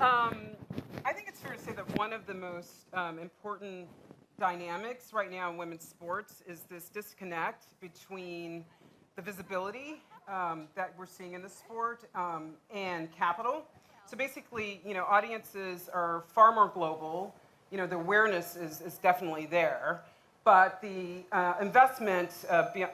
I think it's fair to say that one of the most important dynamics right now in women's sports is this disconnect between the visibility that we're seeing in the sport and capital. So basically, audiences are far more global. The awareness is definitely there, but the investment,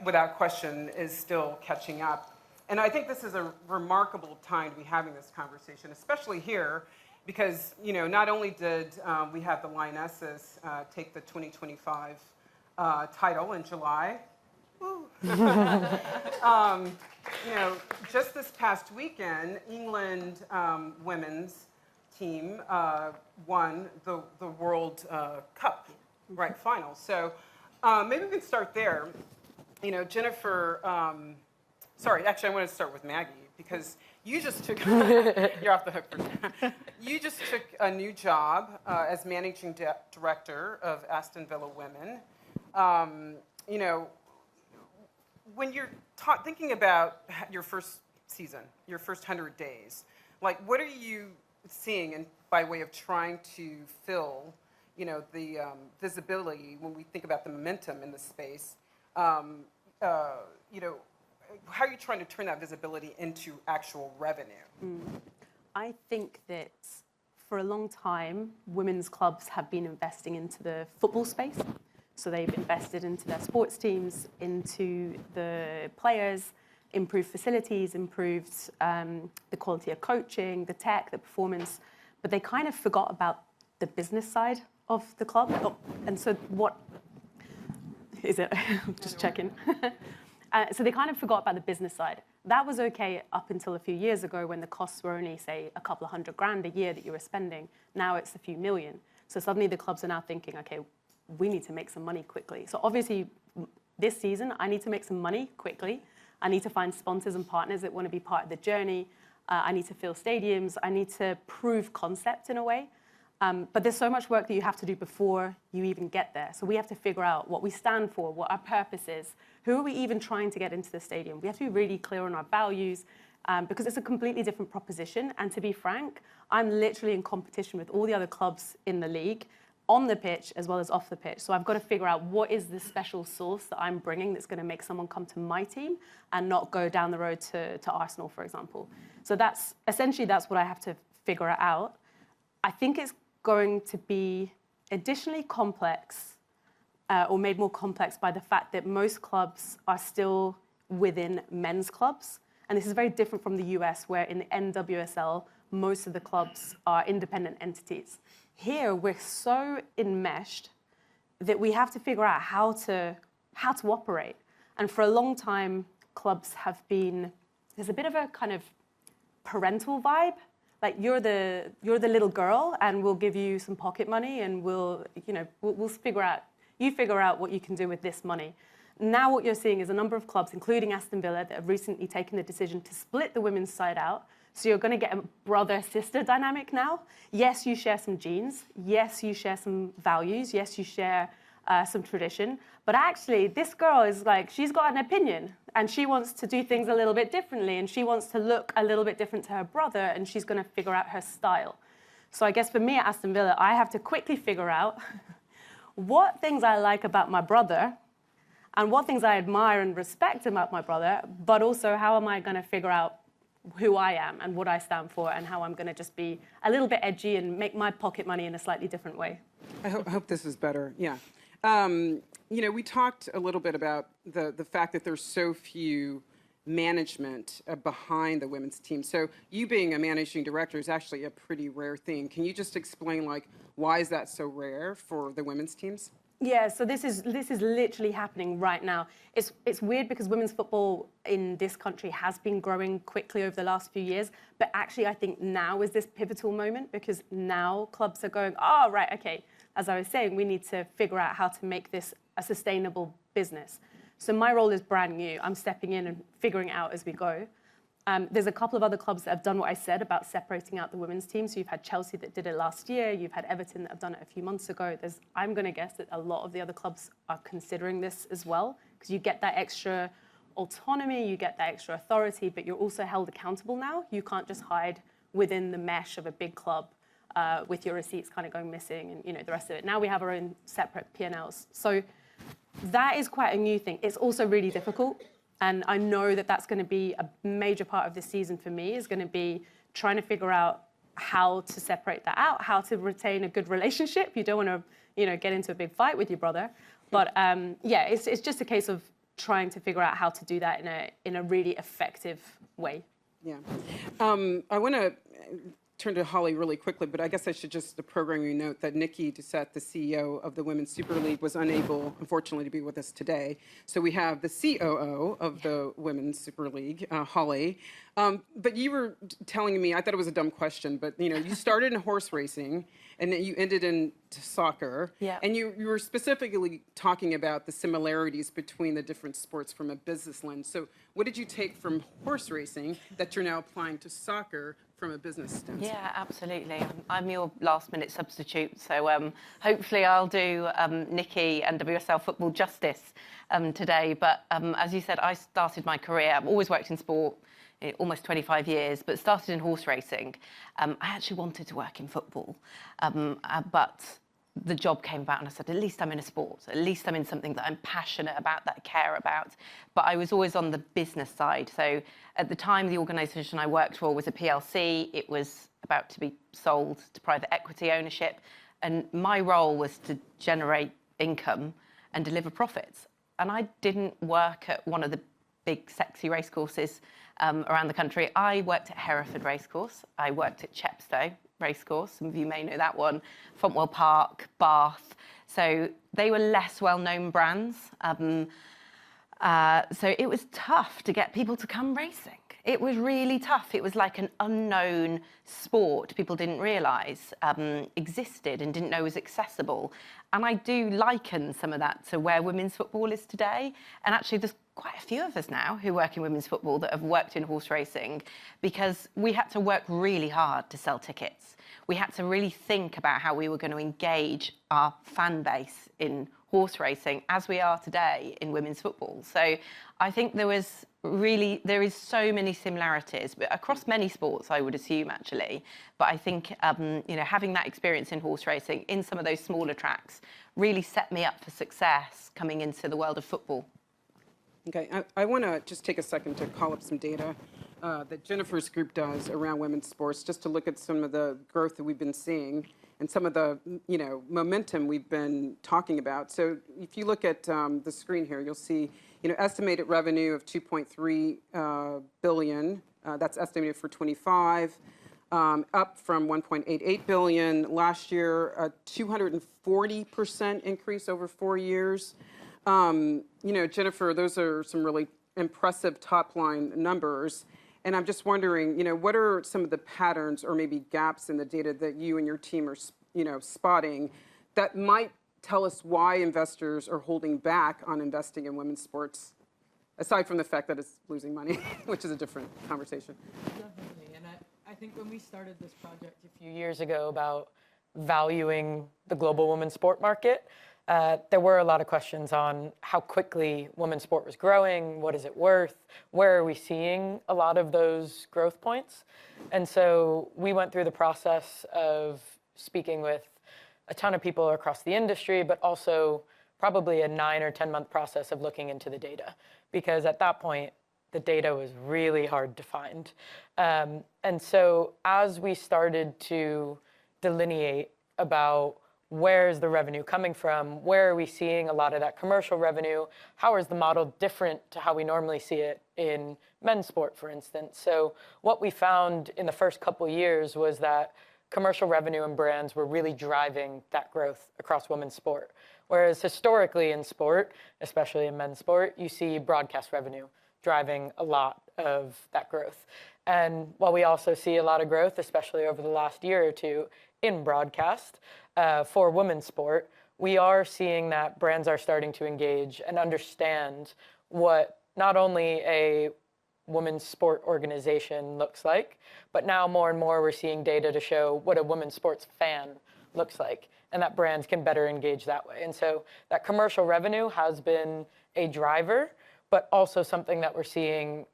without question, is still catching up. And I think this is a remarkable time to be having this conversation, especially here, because not only did we have the Lionesses take the 2025 title in July, just this past weekend, England women's team won the World Cup final. So maybe we can start there. Jennifer. Sorry, actually, I want to start with Maggie because you just took. You're off the hook for that. You just took a new job as managing director of Aston Villa Women. When you're thinking about your first season, your first 100 days, what are you seeing by way of trying to fill, the visibility when we think about the momentum in the space? How are you trying to turn that visibility into actual revenue? I think that for a long time, women's clubs have been investing into the football space. So they've invested into their sports teams, into the players, improved facilities, improved the quality of coaching, the tech, the performance. But they kind of forgot about the business side of the club. And so what is it? Just checking. So they kind of forgot about the business side. That was okay up until a few years ago when the costs were only, say, a couple of $100,000 a year that you were spending. Now it's a few million. So suddenly the clubs are now thinking, okay, we need to make some money quickly. So obviously this season, I need to make some money quickly. I need to find sponsors and partners that want to be part of the journey. I need to fill stadiums. I need to prove concept in a way. But there's so much work that you have to do before you even get there. So we have to figure out what we stand for, what our purpose is. Who are we even trying to get into the stadium? We have to be really clear on our values because it's a completely different proposition. And to be frank, I'm literally in competition with all the other clubs in the league on the pitch as well as off the pitch. So I've got to figure out what is the special sauce that I'm bringing that's going to make someone come to my team and not go down the road to Arsenal, for example. So that's what I have to figure out. I think it's going to be additionally complex or made more complex by the fact that most clubs are still within men's clubs. And this is very different from the US, where in the NWSL, most of the clubs are independent entities. Here, we're so enmeshed that we have to figure out how to operate. And for a long time, clubs have been, there's a bit of a kind of parental vibe. Like you're the little girl, and we'll give you some pocket money, and we'll figure out what you can do with this money. Now what you're seeing is a number of clubs, including Aston Villa, that have recently taken the decision to split the women's side out. So you're going to get a brother-sister dynamic now. Yes, you share some genes. Yes, you share some values. Yes, you share some tradition. But actually, this girl is she's got an opinion, and she wants to do things a little bit differently, and she wants to look a little bit different to her brother, and she's going to figure out her style. So I guess for me at Aston Villa, I have to quickly figure out what things I like about my brother and what things I admire and respect about my brother, but also how am I going to figure out who I am and what I stand for and how I'm going to just be a little bit edgy and make my pocket money in a slightly different way. I hope this is better, yeah. We talked a little bit about the fact that there's so few management behind the women's team. So you being a managing director is actually a pretty rare thing. Can you just explain why is that so rare for the women's teams? Yeah, so this is literally happening right now. It's weird because women's football in this country has been growing quickly over the last few years, but actually I think now is this pivotal moment because now clubs are going, oh, right, okay, as I was saying, we need to figure out how to make this a sustainable business. So my role is brand new. I'm stepping in and figuring it out as we go. There's a couple of other clubs that have done what I said about separating out the women's team. So you've had Chelsea that did it last year. You've had Everton that have done it a few months ago. I'm going to guess that a lot of the other clubs are considering this as well because you get that extra autonomy, you get that extra authority, but you're also held accountable now. You can't just hide within the mesh of a big club with your receipts kind of going missing and, the rest of it. Now we have our own separate P&Ls. So that is quite a new thing. It's also really difficult. And I know that that's going to be a major part of this season for me, is going to be trying to figure out how to separate that out, how to retain a good relationship. You don't want to, get into a big fight with your brother. But it's just a case of trying to figure out how to do that in a really effective way. Yeah. I want to turn to Holly really quickly, but I guess I should just program you note that Nikki Doucette, the CEO of the Women's Super League, was unable, unfortunately, to be with us today. So we have the COO of the Women's Super League, Holly. But you were telling me, I thought it was a dumb question, but you started in horse racing and then you ended in soccer. Yeah. And you were specifically talking about the similarities between the different sports from a business lens. So what did you take from horse racing that you're now applying to soccer from a business stance? Yeah, absolutely. I'm your last-minute substitute, so hopefully I'll do Nikki and WSL Football justice today. But as you said, I started my career, I've always worked in sport, almost 25 years, but started in horse racing. I actually wanted to work in football, but the job came about and I said, at least I'm in a sport, at least I'm in something that I'm passionate about, that I care about. But I was always on the business side. So at the time, the organisation I worked for was a PLC. It was about to be sold to private equity ownership. And my role was to generate income and deliver profits. And I didn't work at one of the big, sexy racecourses around the country. I worked at Hereford Racecourse. I worked at Chepstow Racecourse. Some of you may know that one. Fontwell Park, Bath. So they were less well-known brands. So it was tough to get people to come racing. It was really tough. It was like an unknown sport people didn't realise existed and didn't know was accessible. And I do liken some of that to where women's football is today. And actually, there's quite a few of us now who work in women's football that have worked in horse racing, because we had to work really hard to sell tickets. We had to really think about how we were going to engage our fan base in horse racing as we are today in women's football. So I think there is so many similarities, but across many sports, I would assume, actually. But I think, having that experience in horse racing in some of those smaller tracks really set me up for success coming into the world of football. Okay, I want to just take a second to call up some data that Jennifer's group does around women's sports, just to look at some of the growth that we've been seeing and some of the, momentum we've been talking about. So if you look at the screen here, you'll see, estimated revenue of 2.3 billion. That's estimated for 25, up from 1.88 billion last year, a 240% increase over 4 years. Jennifer, those are some really impressive top-line numbers. And I'm just wondering, what are some of the patterns or maybe gaps in the data that you and your team are, spotting that might tell us why investors are holding back on investing in women's sports, aside from the fact that it's losing money, which is a different conversation? Definitely. And I think when we started this project a few years ago about valuing the global women's sport market, there were a lot of questions on how quickly women's sport was growing, what is it worth, where are we seeing a lot of those growth points. And so we went through the process of speaking with a ton of people across the industry, but also probably a 9 or 10 month process of looking into the data, because at that point, the data was really hard to find. And so as we started to delineate about where is the revenue coming from, where are we seeing a lot of that commercial revenue, how is the model different to how we normally see it in men's sport, for instance. So what we found in the first couple of years was that commercial revenue and brands were really driving that growth across women's sport. Whereas historically in sport, especially in men's sport, you see broadcast revenue driving a lot of that growth. And while we also see a lot of growth, especially over the last year or two in broadcast for women's sport, we are seeing that brands are starting to engage and understand what not only a women's sport organization looks like, but now more and more we're seeing data to show what a women's sports fan looks like, and that brands can better engage that way. And so that commercial revenue has been a driver, but also something that we're seeing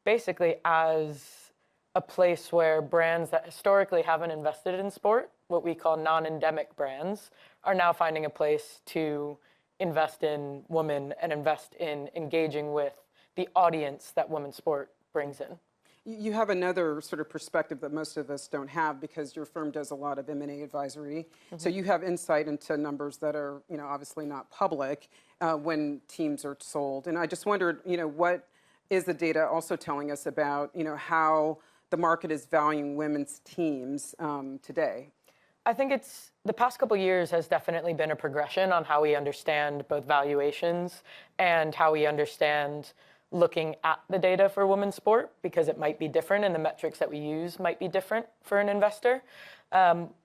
basically as a place where brands that historically haven't invested in sport, what we call non-endemic brands, are now finding a place to invest in women and invest in engaging with the audience that women's sport brings in. You have another sort of perspective that most of us don't have because your firm does a lot of M&A advisory. So you have insight into numbers that are, obviously not public when teams are sold. And I just wondered, what is the data also telling us about, how the market is valuing women's teams today? I think the past couple of years has definitely been a progression on how we understand both valuations and how we understand looking at the data for women's sport, because it might be different and the metrics that we use might be different for an investor.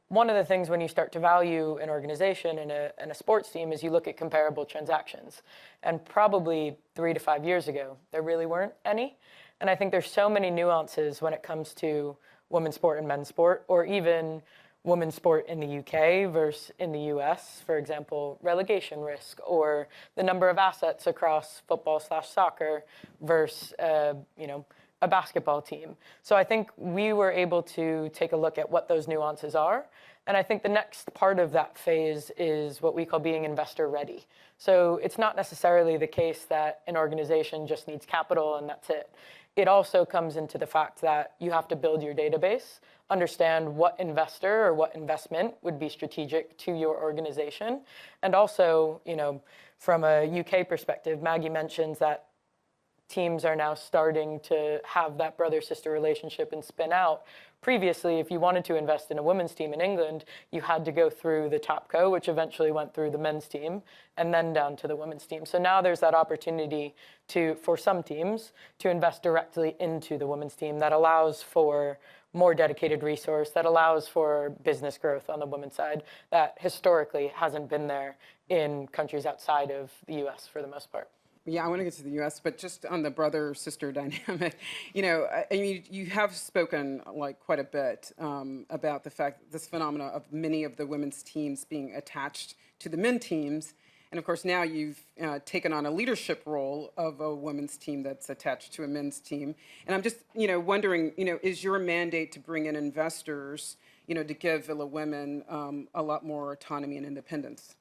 One of the things when you start to value an organization and a sports team is you look at comparable transactions. And probably 3 to 5 years ago, there really weren't any. And I think there's so many nuances when it comes to women's sport and men's sport, or even women's sport in the UK versus in the US, for example, relegation risk, or the number of assets across football/soccer versus, a basketball team. So I think we were able to take a look at what those nuances are. And I think the next part of that phase is what we call being investor ready. So it's not necessarily the case that an organization just needs capital and that's it. It also comes into the fact that you have to build your database, understand what investor or what investment would be strategic to your organization. And also, from a UK perspective, Maggie mentions that teams are now starting to have that brother-sister relationship and spin out. Previously, if you wanted to invest in a women's team in England, you had to go through the top co, which eventually went through the men's team, and then down to the women's team. So now there's that opportunity for some teams to invest directly into the women's team that allows for more dedicated resource, that allows for business growth on the women's side that historically hasn't been there in countries outside of the US for the most part. Yeah, I want to get to the U.S., but just on the brother-sister dynamic, you have spoken quite a bit about the fact that this phenomena of many of the women's teams being attached to the men teams, and of course now you've taken on a leadership role of a women's team that's attached to a men's team, and I'm just wondering, is your mandate to bring in investors, to give Villa Women a lot more autonomy and independence?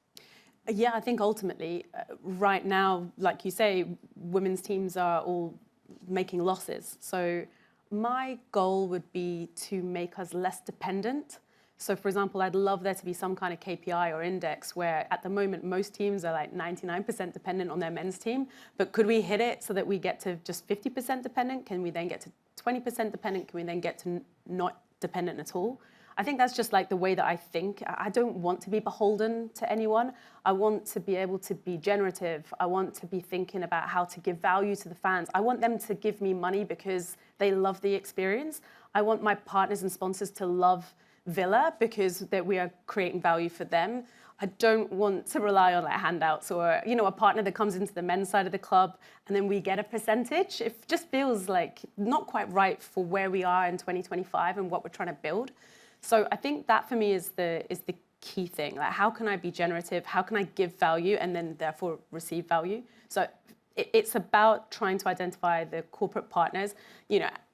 Yeah, I think ultimately, right now, like you say, women's teams are all making losses. So my goal would be to make us less dependent. So for example, I'd love there to be some kind of KPI or index where at the moment, most teams are like 99% dependent on their men's team. But could we hit it so that we get to just 50% dependent? Can we then get to 20% dependent? Can we then get to not dependent at all? I think that's just like the way that I think. I don't want to be beholden to anyone. I want to be able to be generative. I want to be thinking about how to give value to the fans. I want them to give me money because they love the experience. I want my partners and sponsors to love Villa because that we are creating value for them. I don't want to rely on handouts or, a partner that comes into the men's side of the club and then we get a percentage. It just feels like not quite right for where we are in 2025 and what we're trying to build. So I think that for me is the key thing. Like, how can I be generative? How can I give value and then therefore receive value? So it's about trying to identify the corporate partners,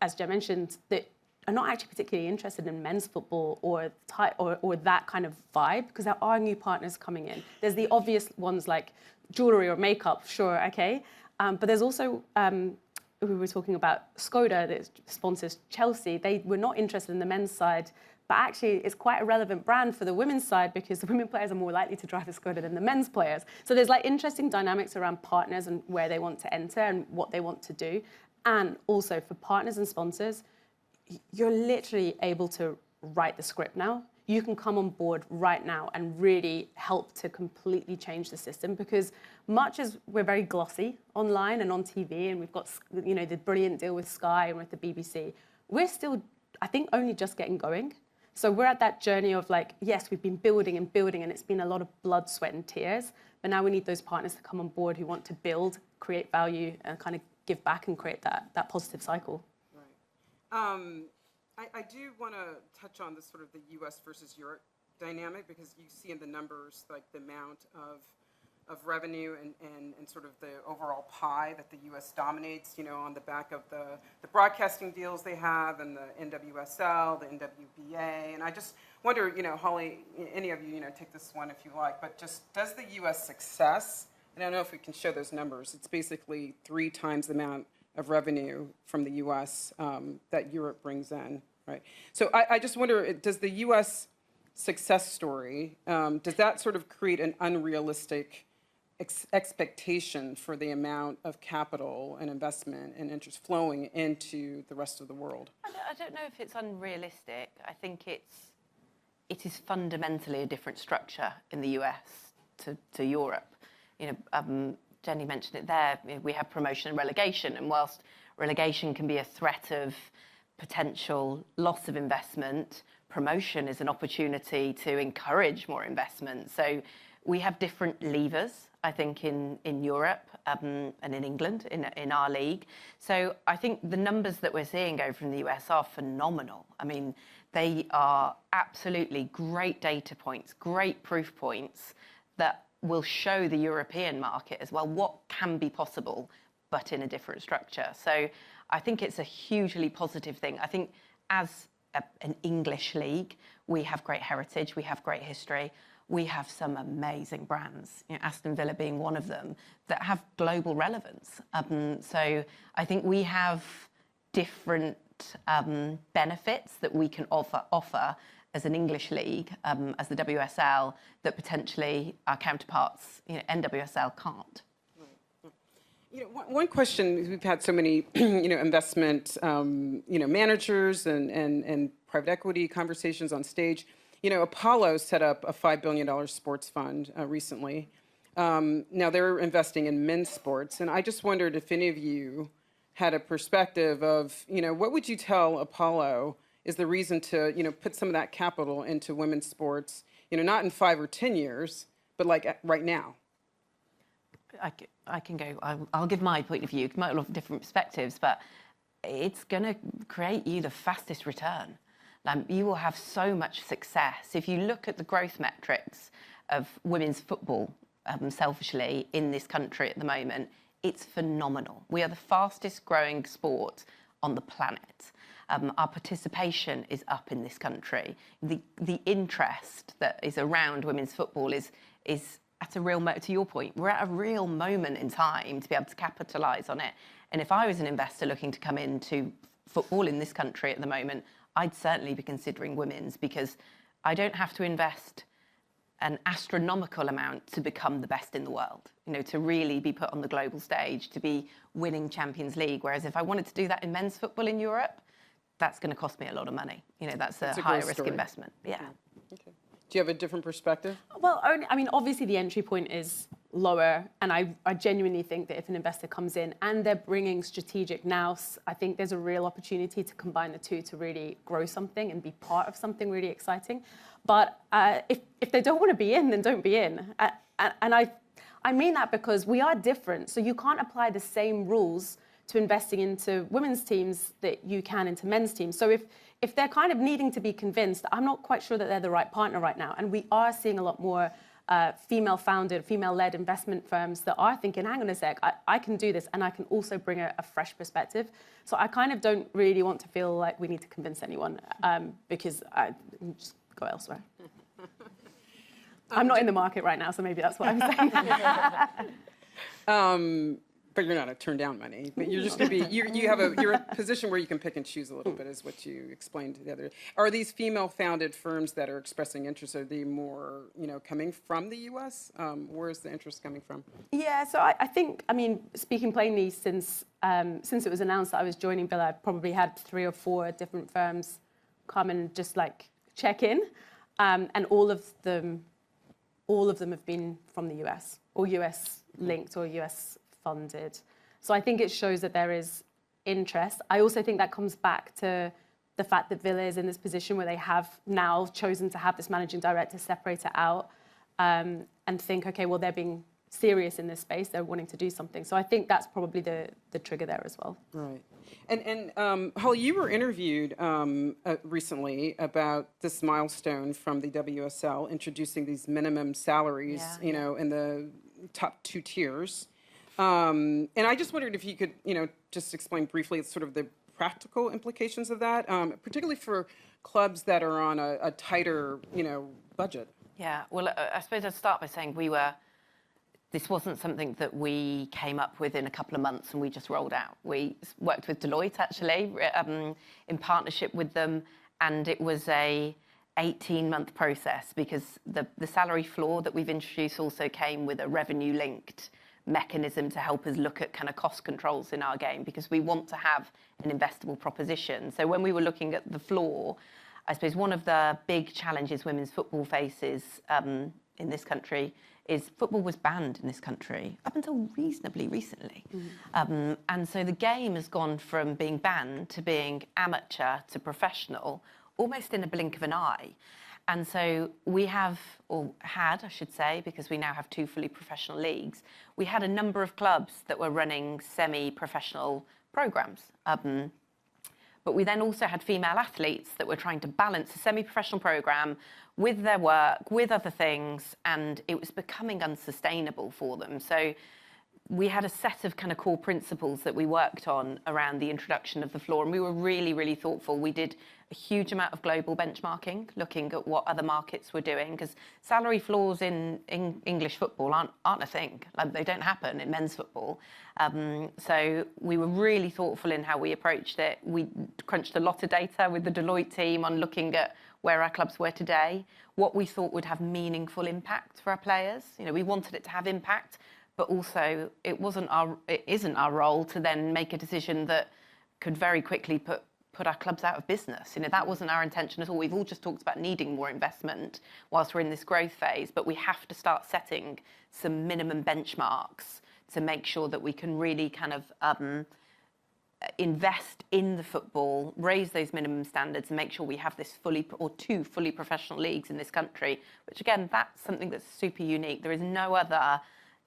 as Jen mentioned, that are not actually particularly interested in men's football or that kind of vibe, because there are new partners coming in. There's the obvious ones like jewelry or makeup, sure, okay. But there's also, we were talking about Skoda that sponsors Chelsea. They were not interested in the men's side, but actually it's quite a relevant brand for the women's side because the women players are more likely to drive a Skoda than the men's players. So there's interesting dynamics around partners and where they want to enter and what they want to do. And also for partners and sponsors, you're literally able to write the script now. You can come on board right now and really help to completely change the system, because much as we're very glossy online and on TV, and we've got the brilliant deal with Sky and with the BBC, we're still, I think, only just getting going. So we're at that journey of yes, we've been building and building, and it's been a lot of blood, sweat, and tears. But now we need those partners to come on board who want to build, create value, and kind of give back and create that positive cycle. Right. I do want to touch on this sort of the U.S. versus Europe dynamic, because you see in the numbers the amount of of revenue and sort of the overall pie that the U.S. dominates, on the back of the broadcasting deals they have and the NWSL, the NWBA. And I just wonder, Holly, any of you, take this one if you like, but just does the U.S. success, and I don't know if we can show those numbers, it's basically 3 times the amount of revenue from the U.S. That Europe brings in, right? So I just wonder, does the U.S. success story, does that sort of create an unrealistic expectation for the amount of capital and investment and interest flowing into the rest of the world? I don't know if it's unrealistic. I think it is fundamentally a different structure in the US to Europe. Jenny mentioned it there. We have promotion and relegation, and whilst relegation can be a threat of potential loss of investment, promotion is an opportunity to encourage more investment. So we have different levers, I think, in Europe and in England, in our league. So I think the numbers that we're seeing go from the US are phenomenal. I mean, they are absolutely great data points, great proof points that will show the European market as well what can be possible, but in a different structure. So I think it's a hugely positive thing. I think as an English league, we have great heritage, we have great history, we have some amazing brands, Aston Villa being one of them, that have global relevance. So I think we have different benefits that we can offer as an English league, as the WSL, that potentially our counterparts, NWSL can't. One question, we've had so many, investment, managers and private equity conversations on stage. Apollo set up a $5 billion sports fund recently. Now they're investing in men's sports, and I just wondered if any of you had a perspective of, what would you tell Apollo is the reason to, put some of that capital into women's sports, not in 5 or 10 years, but like right now? I can go. I'll give my point of view. It might have different perspectives, but it's going to create you the fastest return. You will have so much success. If you look at the growth metrics of women's football, selfishly, in this country at the moment, it's phenomenal. We are the fastest growing sport on the planet. Our participation is up in this country. The interest that is around women's football is at a real, to your point, we're at a real moment in time to be able to capitalise on it. And if I was an investor looking to come into football in this country at the moment, I'd certainly be considering women's, because I don't have to invest an astronomical amount to become the best in the world, to really be put on the global stage, to be winning Champions League. Whereas if I wanted to do that in men's football in Europe, that's going to cost me a lot of money. That's a higher risk investment. Yeah. Okay. Do you have a different perspective? Well, obviously the entry point is lower, and I genuinely think that if an investor comes in and they're bringing strategic nous, I think there's a real opportunity to combine the two to really grow something and be part of something really exciting. But if they don't want to be in, then don't be in. And I mean that because we are different, so you can't apply the same rules to investing into women's teams that you can into men's teams. So if they're kind of needing to be convinced, I'm not quite sure that they're the right partner right now. And we are seeing a lot more female-founded, female-led investment firms that are thinking, hang on a sec, I can do this, and I can also bring a fresh perspective. So I kind of don't really want to feel like we need to convince anyone, because I just go elsewhere. I'm not in the market right now, so maybe that's what I'm saying. But you're not going to turn down money. But you're just going to be, you're a position where you can pick and choose a little bit, is what you explained the other day. Are these female-founded firms that are expressing interest, are they more, coming from the U.S.? Where is the interest coming from? Yeah, so I think, speaking plainly, since it was announced that I was joining Villa, I probably had 3 or 4 different firms come and just check in, and all of them have been from the US, or US linked, or US funded. So I think it shows that there is interest. I also think that comes back to the fact that Villa is in this position where they have now chosen to have this managing director separate it out, and think, okay, well, they're being serious in this space, they're wanting to do something. So I think that's probably the trigger there as well. Right. And Holly, you were interviewed recently about this milestone from the WSL, introducing these minimum salaries, in the top 2 tiers. And I just wondered if you could, just explain briefly sort of the practical implications of that, particularly for clubs that are on a tighter, budget. Yeah, well, I suppose I'd start by saying this wasn't something that we came up with in a couple of months and we just rolled out. We worked with Deloitte, actually, in partnership with them, and it was a 18-month process because the salary floor that we've introduced also came with a revenue-linked mechanism to help us look at kind of cost controls in our game, because we want to have an investable proposition. So when we were looking at the floor, I suppose one of the big challenges women's football faces in this country is football was banned in this country up until reasonably recently. And so the game has gone from being banned to being amateur to professional almost in a blink of an eye. And so we have, or had, I should say, because we now have 2 fully professional leagues, we had a number of clubs that were running semi-professional programs. But we then also had female athletes that were trying to balance a semi-professional program with their work, with other things, and it was becoming unsustainable for them. So we had a set of kind of core principles that we worked on around the introduction of the floor, and we were really, really thoughtful. We did a huge amount of global benchmarking, looking at what other markets were doing, because salary floors in English football aren't a thing. Like, they don't happen in men's football. So we were really thoughtful in how we approached it. We crunched a lot of data with the Deloitte team on looking at where our clubs were today, what we thought would have meaningful impact for our players. We wanted it to have impact, but also it isn't our role to then make a decision that could very quickly put our clubs out of business. That wasn't our intention at all. We've all just talked about needing more investment whilst we're in this growth phase, but we have to start setting some minimum benchmarks to make sure that we can really kind of invest in the football, raise those minimum standards, and make sure we have this 2 fully professional leagues in this country, which again, that's something that's super unique. There is no other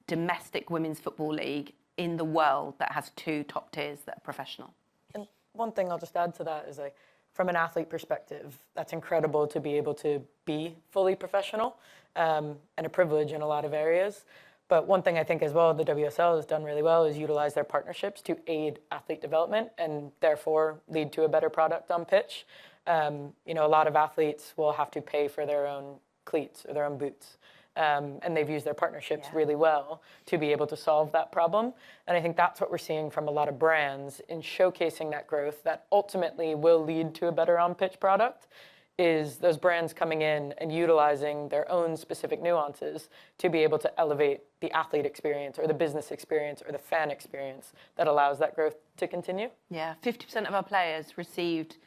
domestic women's football league in the world that has 2 top tiers that are professional. And one thing I'll just add to that is, like, from an athlete perspective, that's incredible to be able to be fully professional, and a privilege in a lot of areas. But one thing I think as well the WSL has done really well is utilize their partnerships to aid athlete development and therefore lead to a better product on pitch. A lot of athletes will have to pay for their own cleats or their own boots. And they've used their partnerships really well to be able to solve that problem. And I think that's what we're seeing from a lot of brands in showcasing that growth that ultimately will lead to a better on-pitch product, is those brands coming in and utilizing their own specific nuances to be able to elevate the athlete experience or the business experience or the fan experience that allows that growth to continue. Yeah, 50% of our players received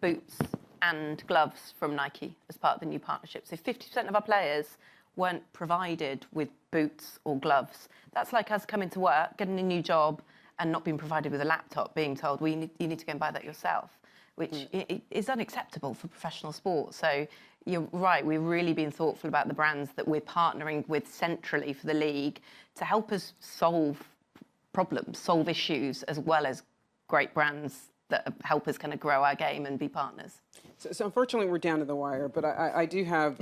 boots and gloves from Nike as part of the new partnership. So 50% of our players weren't provided with boots or gloves. That's like us coming to work, getting a new job, and not being provided with a laptop, being told, well, you need to go and buy that yourself, which is unacceptable for professional sport. So you're right, we've really been thoughtful about the brands that we're partnering with centrally for the league to help us solve problems, solve issues, as well as great brands that help us kind of grow our game and be partners. So unfortunately, we're down to the wire, but I do have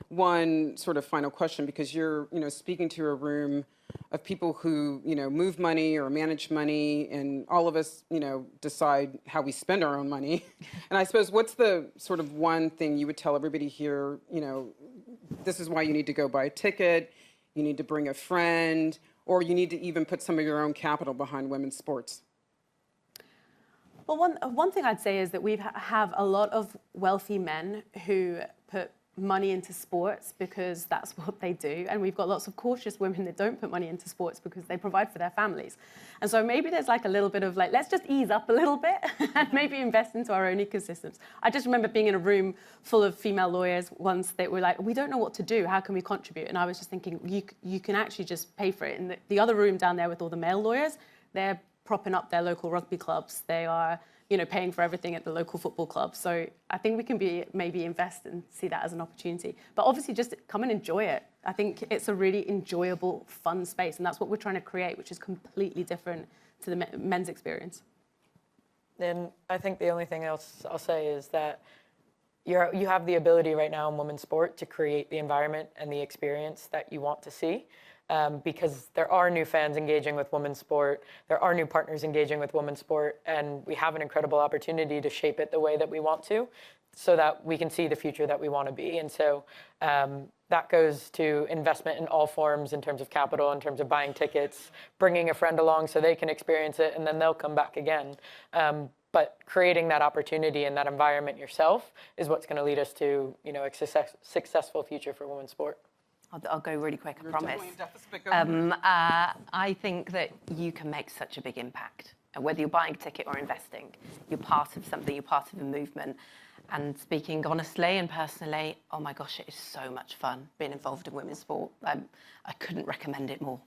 one sort of final question, because you're, speaking to a room of people who, move money or manage money, and all of us, decide how we spend our own money. And I suppose, what's the sort of one thing you would tell everybody here, this is why you need to go buy a ticket, you need to bring a friend, or you need to even put some of your own capital behind women's sports? Well, one thing I'd say is that we have a lot of wealthy men who put money into sports because that's what they do. And we've got lots of cautious women that don't put money into sports because they provide for their families. And so maybe there's like a little bit of like, let's just ease up a little bit and maybe invest into our own ecosystems. I just remember being in a room full of female lawyers once that were like, we don't know what to do. How can we contribute? And I was just thinking, you can actually just pay for it. In the other room down there with all the male lawyers, they're propping up their local rugby clubs. They are, paying for everything at the local football club. So I think we can maybe invest and see that as an opportunity. But obviously just come and enjoy it. I think it's a really enjoyable, fun space. And that's what we're trying to create, which is completely different to the men's experience. And I think the only thing else I'll say is that you have the ability right now in women's sport to create the environment and the experience that you want to see. because there are new fans engaging with women's sport, there are new partners engaging with women's sport, and we have an incredible opportunity to shape it the way that we want to, so that we can see the future that we want to be. And so that goes to investment in all forms, in terms of capital, in terms of buying tickets, bringing a friend along so they can experience it, and then they'll come back again. But creating that opportunity and that environment yourself is what's going to lead us to, a successful future for women's sport. I'll go really quick, I promise. Definitely in deficit, but go ahead. I think that you can make such a big impact. And whether you're buying a ticket or investing, you're part of something, you're part of a movement. And speaking honestly and personally, oh my gosh, it is so much fun being involved in women's sport. I couldn't recommend it more.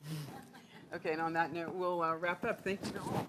Okay, and on that note, we'll wrap up. Thank you all.